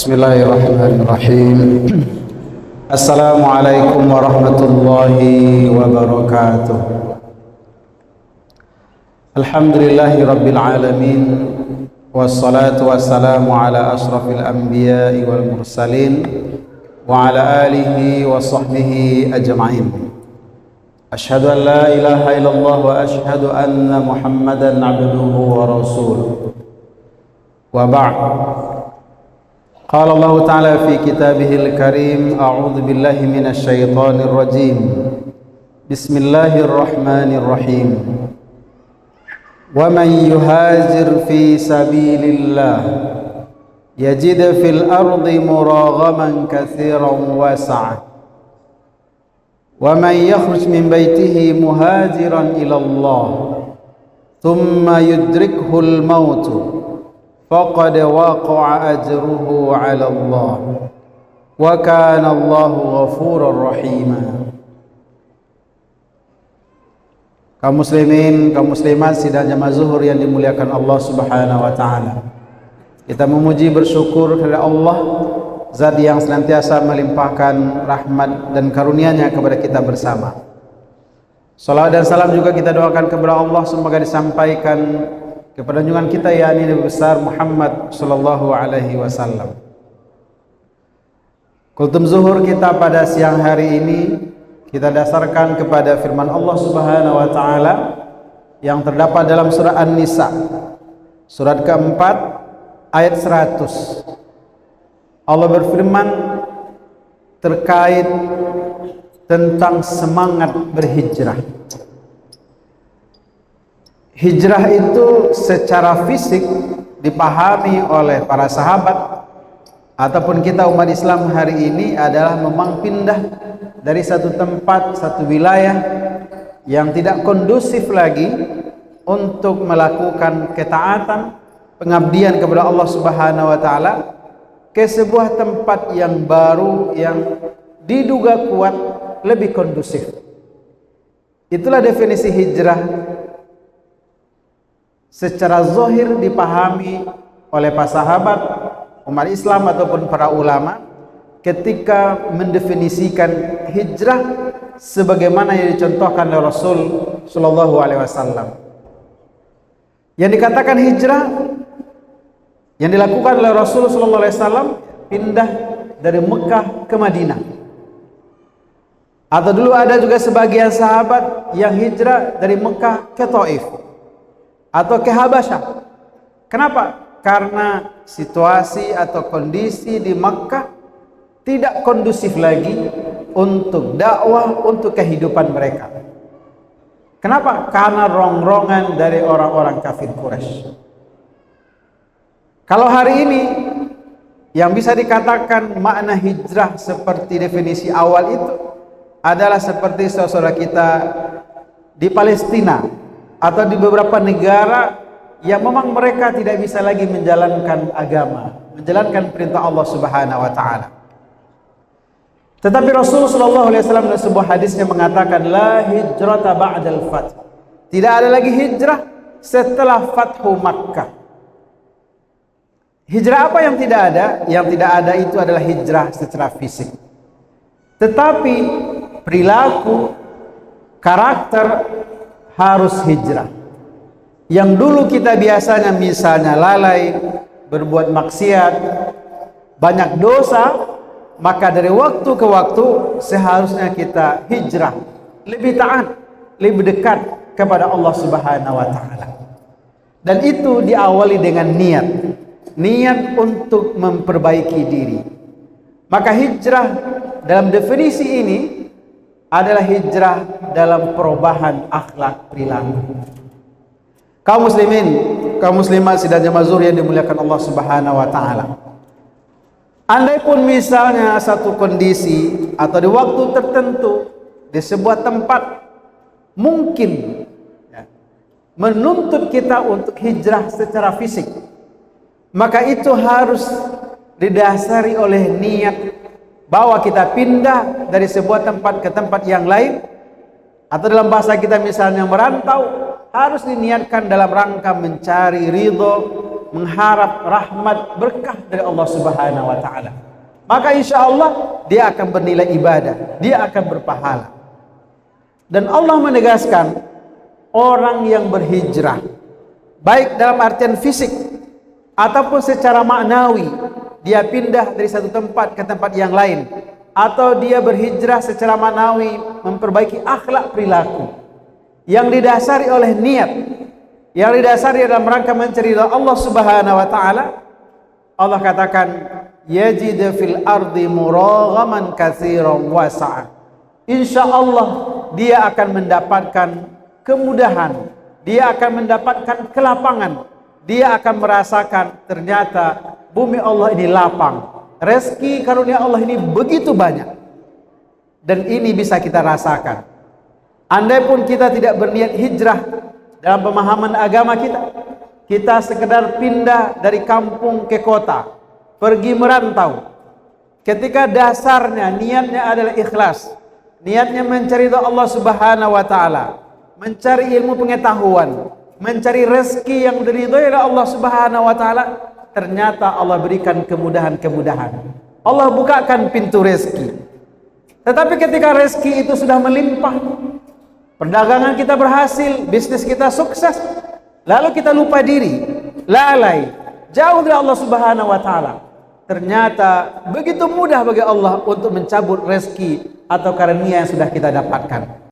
Bismillahirrahmanirrahim. Assalamualaikum warahmatullahi wabarakatuh. Alhamdulillahi rabbil alamin. Wassalatu wassalamu ala ashrafil anbiya'i wal mursalin wa ala alihi wa sahbihi ajma'in. Ashhadu an la ilaha illallah wa ashhadu anna Muhammadan abduhu wa rasuluh. Wa ba'd. قال الله تعالى في كتابه الكريم أعوذ بالله من الشيطان الرجيم بسم الله الرحمن الرحيم ومن يهاجر في سبيل الله يجد في الأرض مراغما كثيرا واسعا ومن يخرج من بيته مهاجرا إلى الله ثم يدركه الموت faqad waqa'a ajruhu 'ala Allah wa kana Allahu ghafurur rahima. Kaum muslimin, kaum muslimat sidang jamaah zuhur yang dimuliakan Allah Subhanahu wa taala. Kita memuji bersyukur kepada Allah, Zat yang senantiasa melimpahkan rahmat dan karunia-Nya kepada kita bersama. Salawat dan salam juga kita doakan kepada Allah semoga disampaikan kepada junjungan kita yakni Nabi besar Muhammad sallallahu alaihi wasallam. Kultum zuhur kita pada siang hari ini kita dasarkan kepada firman Allah Subhanahu wa taala yang terdapat dalam surah An-Nisa surat keempat ayat 100. Allah berfirman terkait tentang semangat berhijrah. Hijrah itu secara fisik dipahami oleh para sahabat ataupun kita umat Islam hari ini adalah memang pindah dari satu tempat, satu wilayah yang tidak kondusif lagi untuk melakukan ketaatan, pengabdian kepada Allah Subhanahu wa taala ke sebuah tempat yang baru yang diduga kuat lebih kondusif. Itulah definisi hijrah secara zahir dipahami oleh para sahabat, umat Islam ataupun para ulama ketika mendefinisikan hijrah sebagaimana yang dicontohkan oleh Rasul sallallahu alaihi wasallam. Yang dikatakan hijrah yang dilakukan oleh Rasul sallallahu alaihi wasallam pindah dari Mekah ke Madinah. Atau dulu ada juga sebagian sahabat yang hijrah dari Mekah ke Taif atau ke Habasyah. Kenapa? Karena situasi atau kondisi di Makkah tidak kondusif lagi untuk dakwah, untuk kehidupan mereka. Kenapa? Karena rongrongan dari orang-orang kafir Quraisy. Kalau hari ini yang bisa dikatakan makna hijrah seperti definisi awal itu adalah seperti saudara kita di Palestina atau di beberapa negara yang memang mereka tidak bisa lagi menjalankan agama, menjalankan perintah Allah Subhanahu wa taala. Tetapi Rasul sallallahu alaihi wasallam dalam sebuah hadisnya mengatakan la hijrata ba'dal fath. Tidak ada lagi hijrah setelah Fathu Makkah. Hijrah apa yang tidak ada? Yang tidak ada itu adalah hijrah secara fisik. Tetapi perilaku, karakter harus hijrah. Yang dulu kita biasanya misalnya lalai, berbuat maksiat, banyak dosa, maka dari waktu ke waktu seharusnya kita hijrah, lebih taat, lebih dekat kepada Allah Subhanahu wa taala. Dan itu diawali dengan niat untuk memperbaiki diri. Maka hijrah dalam definisi ini adalah hijrah dalam perubahan akhlak perilaku. Kaum muslimin, kaum muslimat sidang jamaah zuhur yang dimuliakan Allah Subhanahu wa taala. Andai pun misalnya satu kondisi atau di waktu tertentu di sebuah tempat mungkin menuntut kita untuk hijrah secara fisik, maka itu harus didasari oleh niat bahwa kita pindah dari sebuah tempat ke tempat yang lain, atau dalam bahasa kita misalnya merantau, harus diniatkan dalam rangka mencari ridho, mengharap rahmat berkah dari Allah Subhanahu wa taala, maka insya Allah dia akan bernilai ibadah, dia akan berpahala. Dan Allah menegaskan orang yang berhijrah, baik dalam artian fisik ataupun secara maknawi, dia pindah dari satu tempat ke tempat yang lain, atau dia berhijrah secara maknawi, memperbaiki akhlak perilaku yang didasari oleh niat, yang didasari dalam rangka mencari ridha Allah Subhanahu wa taala. Allah katakan, yajid fil ardi muraghaman katsiran wasa'a. Insyaallah dia akan mendapatkan kemudahan, dia akan mendapatkan kelapangan, dia akan merasakan ternyata bumi Allah ini lapang, rezeki karunia Allah ini begitu banyak. Dan ini bisa kita rasakan andai pun kita tidak berniat hijrah dalam pemahaman agama kita sekedar pindah dari kampung ke kota, pergi merantau. Ketika dasarnya niatnya adalah ikhlas, niatnya mencari ridha Allah Subhanahu wa taala, mencari ilmu pengetahuan, mencari rezeki yang diridhoi oleh Allah Subhanahu wa taala, ternyata Allah berikan kemudahan-kemudahan. Allah bukakan pintu rezeki. Tetapi ketika rezeki itu sudah melimpah, perdagangan kita berhasil, bisnis kita sukses, lalu kita lupa diri, lalai, jauh dari Allah Subhanahu wa taala, ternyata begitu mudah bagi Allah untuk mencabut rezeki atau karunia yang sudah kita dapatkan.